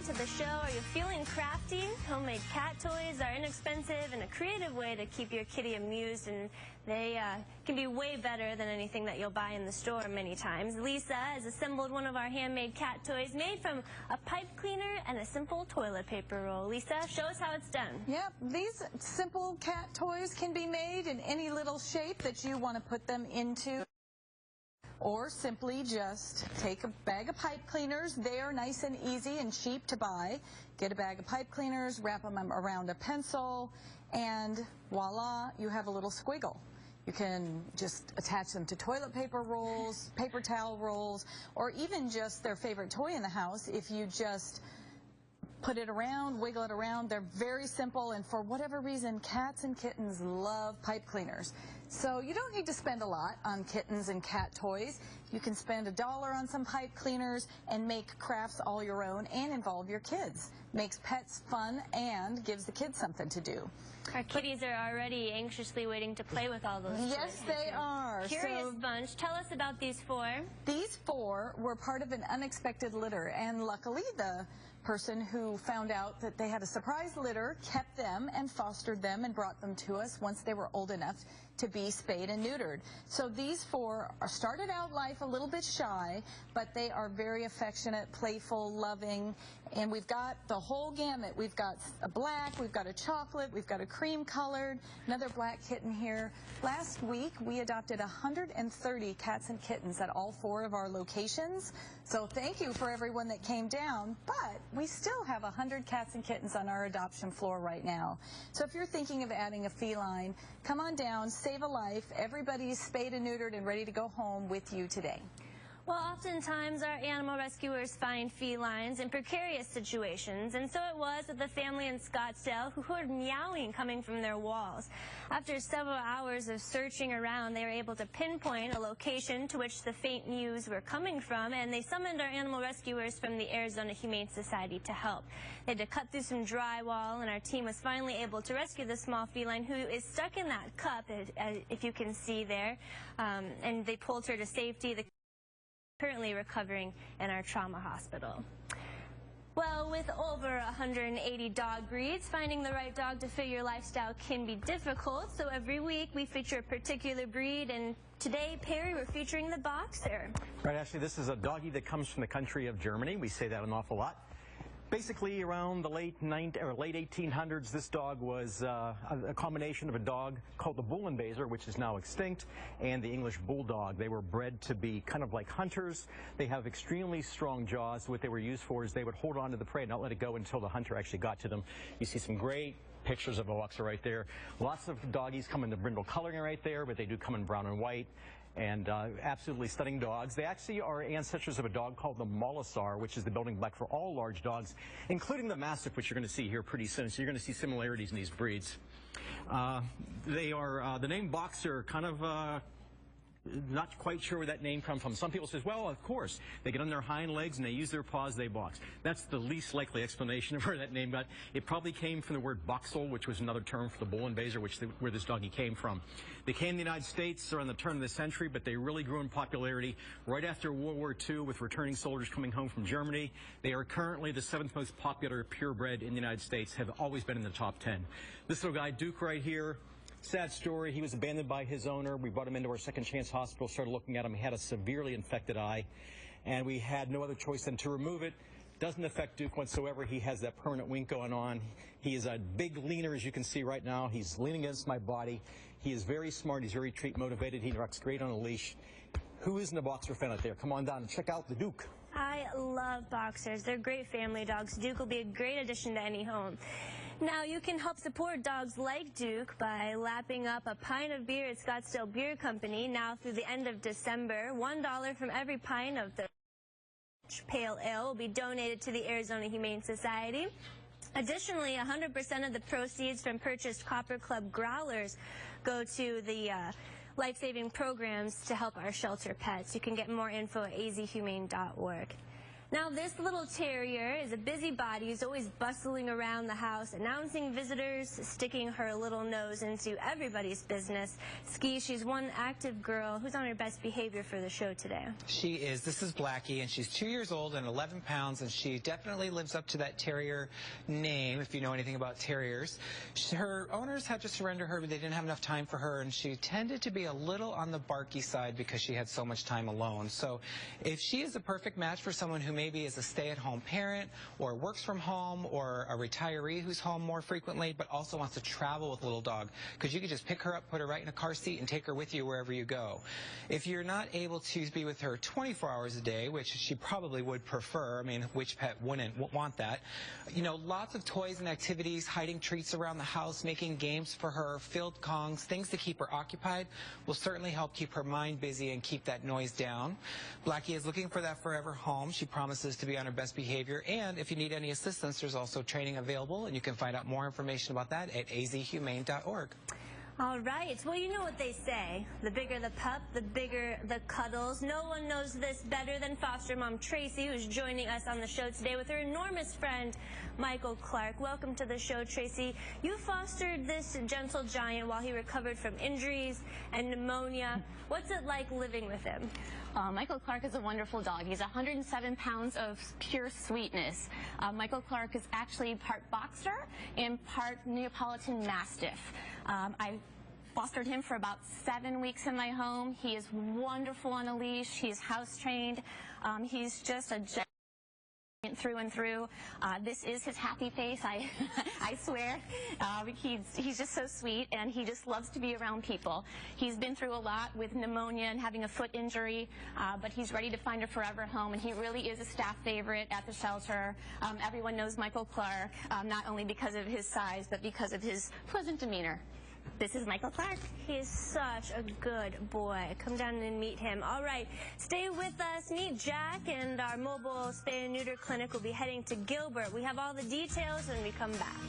late to the show? Are you feeling crafty? Homemade cat toys are inexpensive and a creative way to keep your kitty amused, and they can be way better than anything that you'll buy in the store many times. Lisa has assembled one of our handmade cat toys made from a pipe cleaner and a simple toilet paper roll. Lisa, show us how it's done. Yep, these simple cat toys can be made in any little shape that you want to put them into. Or simply just take a bag of pipe cleaners. They are nice and easy and cheap to buy. Get a bag of pipe cleaners, wrap them around a pencil, and voila, you have a little squiggle. You can just attach them to toilet paper rolls, paper towel rolls, or even just their favorite toy in the house. If you just put it around, wiggle it around, they're very simple, and for whatever reason, cats and kittens love pipe cleaners. So you don't need to spend a lot on kittens and cat toys. You can spend $1 on some pipe cleaners and make crafts all your own and involve your kids. Makes pets fun and gives the kids something to do. Our kitties are already anxiously waiting to play with all those toys. Yes, they are. Curious bunch. Tell us about these four. These four were part of an unexpected litter, and luckily the person who found out that they had a surprise litter kept them and fostered them and brought them to us once they were old enough to be spayed and neutered. So these four started out life a little bit shy, but they are very affectionate, playful, loving, and we've got the whole gamut. We've got a black, we've got a chocolate, we've got a cream colored, another black kitten here. Last week we adopted 130 cats and kittens at all four of our locations. So thank you for everyone that came down, but we still have 100 cats and kittens on our adoption floor right now. So if you're thinking of adding a feline, come on down, save a life. Everybody's spayed and neutered and ready to go home with you today. Well, oftentimes our animal rescuers find felines in precarious situations, and so it was with the family in Scottsdale who heard meowing coming from their walls. After several hours of searching around, they were able to pinpoint a location to which the faint mews were coming from, and they summoned our animal rescuers from the Arizona Humane Society to help. They had to cut through some drywall, and our team was finally able to rescue the small feline who is stuck in that cup, if you can see there, and they pulled her to safety. Currently recovering in our trauma hospital. Well, with over 180 dog breeds, finding the right dog to fit your lifestyle can be difficult, so every week we feature a particular breed, and today, Perry, we're featuring the Boxer. Right, Ashley, this is a doggie that comes from the country of Germany. We say that an awful lot. Basically, around the late 1800s, this dog was a combination of a dog called the Bull and Baser, which is now extinct, and the English Bulldog. They were bred to be kind of like hunters. They have extremely strong jaws. What they were used for is they would hold on to the prey and not let it go until the hunter actually got to them. You see some great pictures of a Boxer right there. Lots of doggies come in the brindle coloring right there, but they do come in brown and white. And absolutely stunning dogs. They actually are ancestors of a dog called the Molosar, which is the building block for all large dogs, including the Mastiff, which you're going to see here pretty soon. So you're going to see similarities in these breeds. They are the name Boxer, kind of not quite sure where that name comes from. Some people say, well, of course, they get on their hind legs and they use their paws, they box. That's the least likely explanation of where that name got. It probably came from the word boxel, which was another term for the Bull and Baser, where this doggie came from. They came to the United States around the turn of the century, but they really grew in popularity right after World War II with returning soldiers coming home from Germany. They are currently the 7th most popular purebred in the United States, have always been in the top 10. This little guy, Duke, right here, sad story. He was abandoned by his owner. We brought him into our Second Chance Hospital, started looking at him. He had a severely infected eye, and we had no other choice than to remove it. Doesn't affect Duke whatsoever. He has that permanent wink going on. He is a big leaner, as you can see right now. He's leaning against my body. He is very smart. He's very treat motivated. He works great on a leash. Who isn't a Boxer fan out there? Come on down and check out the Duke. I love Boxers. They're great family dogs. Duke will be a great addition to any home. Now, you can help support dogs like Duke by lapping up a pint of beer at Scottsdale Beer Company now through the end of December. $1 from every pint of the Pale Ale will be donated to the Arizona Humane Society. Additionally, 100% of the proceeds from purchased Copper Club growlers go to the life-saving programs to help our shelter pets. You can get more info at azhumane.org. Now, this little terrier is a busybody who's always bustling around the house, announcing visitors, sticking her little nose into everybody's business. Ski, she's one active girl who's on her best behavior for the show today. She is. This is Blackie, and she's 2 years old and 11 pounds, and she definitely lives up to that terrier name, if you know anything about terriers. Her owners had to surrender her, but they didn't have enough time for her, and she tended to be a little on the barky side because she had so much time alone. So if she is a perfect match for someone who maybe is a stay-at-home parent or works from home or a retiree who's home more frequently but also wants to travel with a little dog, because you could just pick her up, put her right in a car seat, and take her with you wherever you go. If you're not able to be with her 24 hours a day, which she probably would prefer, I mean, which pet wouldn't want that, you know, lots of toys and activities, hiding treats around the house, making games for her, filled Kongs, things to keep her occupied will certainly help keep her mind busy and keep that noise down. Blackie is looking for that forever home. She promises to be on her best behavior, and if you need any assistance, there's also training available, and you can find out more information about that at azhumane.org. All right. Well, you know what they say. The bigger the pup, the bigger the cuddles. No one knows this better than foster mom Tracy, who's joining us on the show today with her enormous friend, Michael Clark. Welcome to the show, Tracy. You fostered this gentle giant while he recovered from injuries and pneumonia. What's it like living with him? Michael Clark is a wonderful dog. He's 107 pounds of pure sweetness. Michael Clark is actually part Boxer and part Neapolitan Mastiff. I fostered him for about 7 weeks in my home. He is wonderful on a leash. He's house trained. He's just a giant through and through. This is his happy face, I swear. He's just so sweet, and he just loves to be around people. He's been through a lot with pneumonia and having a foot injury, but he's ready to find a forever home, and he really is a staff favorite at the shelter. Everyone knows Michael Clark, not only because of his size, but because of his pleasant demeanor. This is Michael Clark. He is such a good boy. Come down and meet him. All right, stay with us. Meet Jack, and our mobile spay and neuter clinic will be heading to Gilbert. We have all the details when we come back.